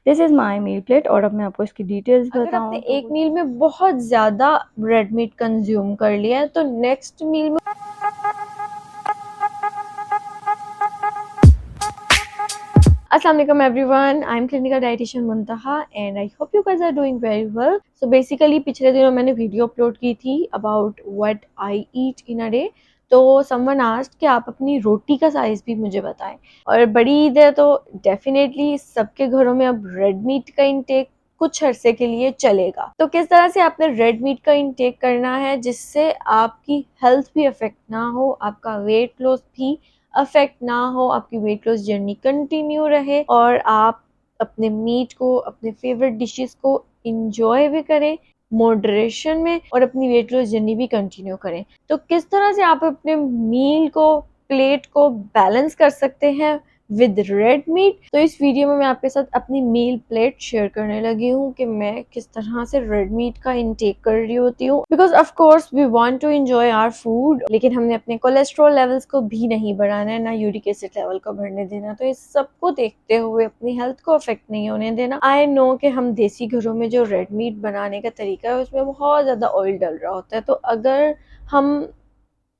This is my meal plate और अब मैं आपको इसकी डिटेल्स बताऊं। अगर आपने एक मील में बहुत ज़्यादा रेड मीट कंज्यूम कर लिया है तो नेक्स्ट मील में अस्सलाम वालेकुम everyone, I am clinical dietitian Muntaha and I hope you guys are doing very well. So basically पिछले दिनों मैंने वीडियो अपलोड की थी about what I eat in a day. तो समवन आस्क्ड कि आप अपनी रोटी का साइज भी मुझे बताएं। और बड़ी ईद है तो डेफिनेटली सबके घरों में अब रेड मीट का इंटेक कुछ अरसे के लिए चलेगा। तो किस तरह से आपने रेड मीट का इंटेक करना है जिससे आपकी हेल्थ भी अफेक्ट ना हो, आपका वेट लॉस भी अफेक्ट ना हो, आपकी वेट लॉस जर्नी कंटिन्यू रहे और आप अपने मीट को, अपने फेवरेट डिशेस को इंजॉय भी करें मॉडरेशन में और अपनी वेट लॉस जर्नी भी कंटिन्यू करें। तो किस तरह से आप अपने मील को, प्लेट को बैलेंस कर सकते हैं विद रेड मीट। तो इस वीडियो में मैं आपके साथ अपनी मील प्लेट शेयर करने लगी हूँ कि मैं किस तरह से रेड मीट का इंटेक कर रही होती हूँ, because of course we want to enjoy our food, लेकिन हमने अपने कोलेस्ट्रॉल लेवल्स को भी नहीं बढ़ाना है, ना यूरिक एसिड लेवल को बढ़ने देना। तो इस सबको देखते हुए अपनी हेल्थ को अफेक्ट नहीं होने देना। आई नो कि हम देसी घरों में जो रेड मीट बनाने का तरीका है उसमें बहुत ज्यादा ऑयल डल रहा होता है, तो अगर हम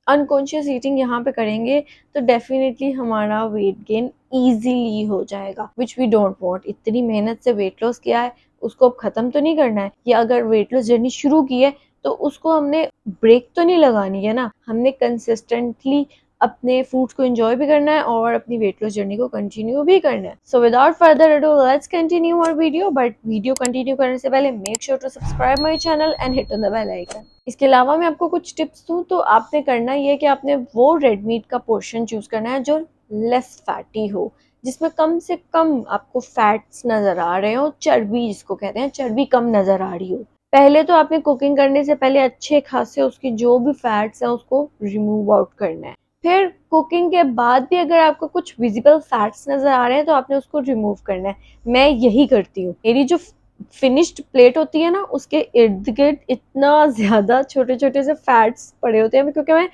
अनकॉन्शियस ईटिंग यहाँ पे करेंगे तो डेफिनेटली हमारा वेट गेन इजीली हो जाएगा, विच वी डोंट वांट। इतनी मेहनत से वेट लॉस किया है, उसको अब खत्म तो नहीं करना है, या अगर वेट लॉस जर्नी शुरू की है तो उसको हमने ब्रेक तो नहीं लगानी है ना। हमने कंसिस्टेंटली अपने फूड्स को एंजॉय भी करना है और अपनी वेट लॉस जर्नी को कंटिन्यू भी करना है। So without further ado let's continue our video, but video continue करने से पहले make sure to subscribe my channel and hit on the bell icon. इसके अलावा मैं आपको कुछ टिप्स दूं तो आपने करना ये है कि आपने वो रेड मीट का पोर्शन चूज करना है जो लेस फैटी हो, जिसमें कम से कम आपको फैट्स नजर आ रहे हो, चर्बी जिसको कहते हैं, चर्बी कम नजर आ रही हो। पहले तो आपने कुकिंग करने से पहले अच्छे खासे उसकी जो भी फैट्स हैं उसको रिमूव आउट करना है। फिर कुकिंग के बाद भी अगर आपको कुछ विजिबल फैट्स नजर आ रहे हैं तो आपने उसको रिमूव करना है। मैं यही करती हूँ। मेरी जो फिनिश्ड प्लेट होती है ना, उसके इर्द गिर्द इतना ज्यादा छोटे छोटे से फैट्स पड़े होते हैं, क्योंकि मैं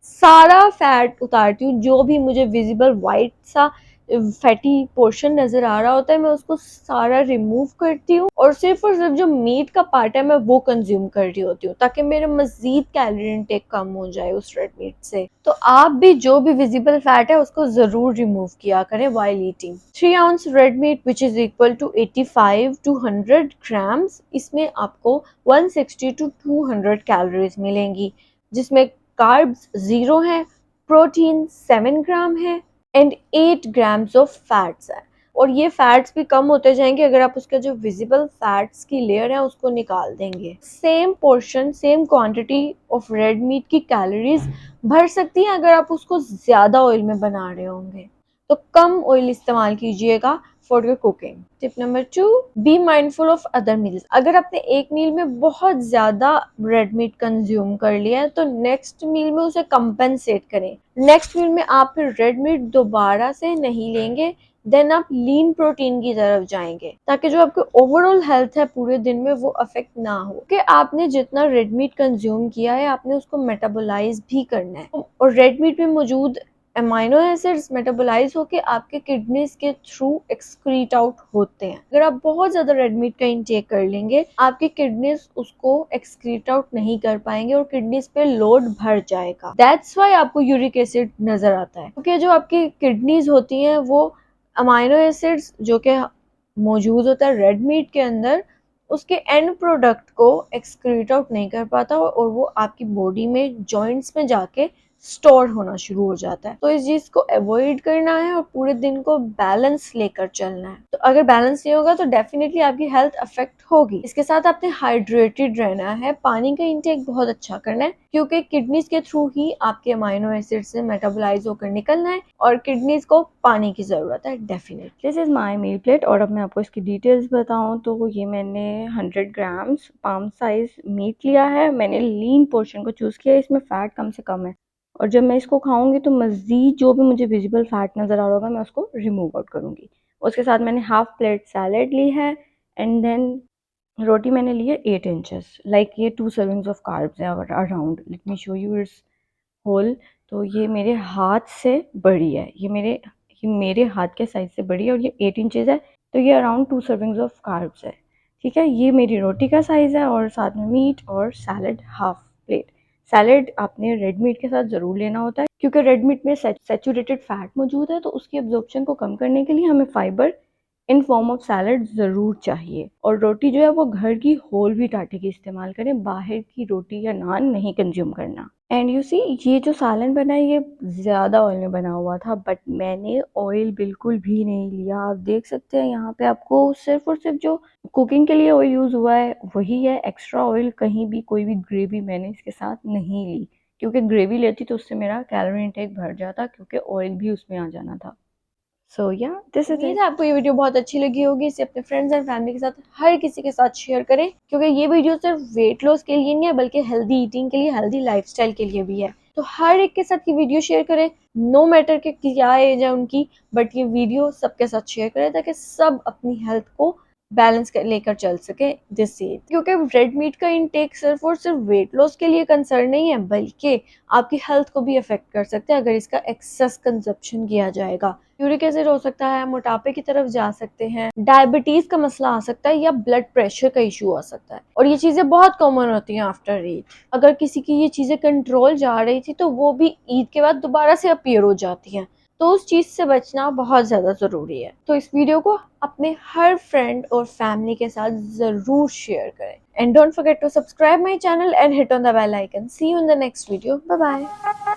सारा फैट उतारती हूँ। जो भी मुझे विजिबल वाइट सा फैटी पोर्शन नजर आ रहा होता है मैं उसको सारा रिमूव करती हूँ और सिर्फ जो मीट का पार्ट है मैं वो कंज्यूम कर रही होती हूँ, ताकि मेरा मजीद कैलोरी इनटेक कम हो जाए उस रेड मीट से। तो आप भी जो भी विजिबल फैट है उसको जरूर रिमूव किया करें while eating. 3 ounce red meat which is equal to 85 to 100 grams, इसमें आपको 160 to 200 कैलोरीज मिलेंगी, जिसमें कार्ब्स 0 है, प्रोटीन 7 ग्राम है एंड 8 ग्राम्स ऑफ फैट्स है। और ये फैट्स भी कम होते जाएंगे अगर आप उसका जो विजिबल फैट्स की लेयर है उसको निकाल देंगे। Same portion, same quantity of red meat की कैलोरीज भर सकती हैं अगर आप उसको ज्यादा ऑयल में बना रहे होंगे। तो कम ऑयल इस्तेमाल कीजिएगा for your cooking. Tip number 2, be mindful of other meals. अगर आपने एक मील में बहुत ज्यादा रेड मीट कंज्यूम कर लिया है तो नेक्स्ट मील में उसे कंपेंसेट करें। नेक्स्ट मील में आप फिर रेड मीट दोबारा से नहीं लेंगे, देन आप लीन प्रोटीन की तरफ जाएंगे, ताकि जो आपके ओवरऑल हेल्थ है पूरे दिन में वो अफेक्ट ना हो। कि आपने जितना रेड मीट कंज्यूम किया है आपने उसको मेटाबोलाइज भी करना है, और रेड मीट में मौजूद अमाइनो एसिड्स मेटाबोलाइज होकर आपके किडनीज के थ्रू एक्सक्रीट आउट होते हैं। अगर आप बहुत ज्यादा रेड मीट का इंटेक कर लेंगे आपके किडनीज उसको एक्सक्रीट आउट नहीं कर पाएंगे और किडनीज पे लोड भर जाएगा। दैट्स वाई आपको यूरिक एसिड नजर आता है, क्योंकि जो आपकी किडनीज होती हैं वो अमाइनो एसिड्स जो कि मौजूद होता है रेड मीट के अंदर, उसके एंड प्रोडक्ट को एक्सक्रीट आउट नहीं कर पाता और वो आपकी बॉडी में जॉइंट्स में जाके स्टोर होना शुरू हो जाता है। तो इस चीज को अवॉइड करना है और पूरे दिन को बैलेंस लेकर चलना है। तो अगर बैलेंस नहीं होगा तो डेफिनेटली आपकी हेल्थ अफेक्ट होगी। इसके साथ आपने हाइड्रेटेड रहना है, पानी का इंटेक बहुत अच्छा करना है, क्योंकि किडनीज के थ्रू ही आपके अमाइनो एसिड से मेटाबोलाइज होकर निकलना है और किडनीज को पानी की जरूरत है definitely. This is my meal plate और अब मैं आपको इसकी डिटेल्स बताऊं तो ये मैंने 100 ग्राम्स पाम साइज मीट लिया है। मैंने लीन पोर्शन को चूज़ किया है, इसमें फ़ैट कम से कम है और जब मैं इसको खाऊंगी तो मज़ीद जो भी मुझे विजिबल फैट नज़र आ रहा होगा मैं उसको रिमूव आउट करूंगी। उसके साथ मैंने हाफ प्लेट सैलेड ली है एंड देन रोटी मैंने ली है 8 इंचेस, लाइक ये 2 सर्विंग्स ऑफ कार्ब्स है around. Let me show you its whole. तो ये मेरे हाथ से बड़ी है, ये मेरे हाथ के साइज से बड़ी है और ये 8 इंचेस है। तो ये अराउंड 2 सर्विंग्स ऑफ कार्ब्स है। ठीक है, ये मेरी रोटी का साइज़ है और साथ में मीट और सैलड हाफ प्लेट। सैलड आपने रेड मीट के साथ ज़रूर लेना होता है क्योंकि रेड मीट में सैचुरेटेड फैट मौजूद है, तो उसकी एब्जॉर्प्शन को कम करने के लिए हमें fibre in form of salad ज़रूर चाहिए। और रोटी जो है वो घर की होल व्हीट आटे की इस्तेमाल करें, बाहर की रोटी या नान नहीं कंज्यूम करना। एंड यू सी, ये जो सालन बना है ये ज़्यादा ऑयल में बना हुआ था, बट मैंने ऑयल बिल्कुल भी नहीं लिया। आप देख सकते हैं यहाँ पे आपको सिर्फ और सिर्फ जो कुकिंग के लिए ऑयल यूज़ हुआ है वही है। एक्स्ट्रा ऑयल कहीं भी कोई भी ग्रेवी मैंने इसके साथ नहीं ली, क्योंकि ग्रेवी लेती तो उससे मेरा कैलोरी इंटेक बढ़ जाता, क्योंकि ऑयल भी उसमें आ जाना था। सो या दिस इज उम्मीद इट। है आपको ये वीडियो बहुत अच्छी लगी होगी। इसे अपने फ्रेंड्स एंड फैमिली के साथ हर किसी के साथ शेयर करें, क्योंकि ये वीडियो सिर्फ वेट लॉस के लिए नहीं है बल्कि हेल्दी ईटिंग के लिए, हेल्दी लाइफस्टाइल के लिए भी है। तो हर एक के साथ ये वीडियो शेयर करें, नो मैटर कि क्या एज है उनकी, बट ये वीडियो सबके साथ शेयर करें ताकि सब अपनी हेल्थ को बैलेंस लेकर चल सके दिस एज। क्योंकि रेड मीट का इंटेक सिर्फ और सिर्फ वेट लॉस के लिए कंसर्न नहीं है बल्कि आपकी हेल्थ को भी अफेक्ट कर सकते हैं अगर इसका एक्सेस कंजप्शन किया जाएगा। यूरिक एसिड हो सकता है, मोटापे की तरफ जा सकते हैं, डायबिटीज का मसला आ सकता है या ब्लड प्रेशर का इशू आ सकता है, और ये चीजें बहुत कॉमन होती हैं आफ्टर ईद। अगर किसी की ये चीजें कंट्रोल जा रही थी तो वो भी ईद के बाद दोबारा से अपीयर हो जाती हैं, तो उस चीज से बचना बहुत ज्यादा जरूरी है। तो इस वीडियो को अपने हर फ्रेंड और फैमिली के साथ जरूर शेयर करें, and don't forget to subscribe my channel and hit on the bell icon. See you in the next video, bye bye.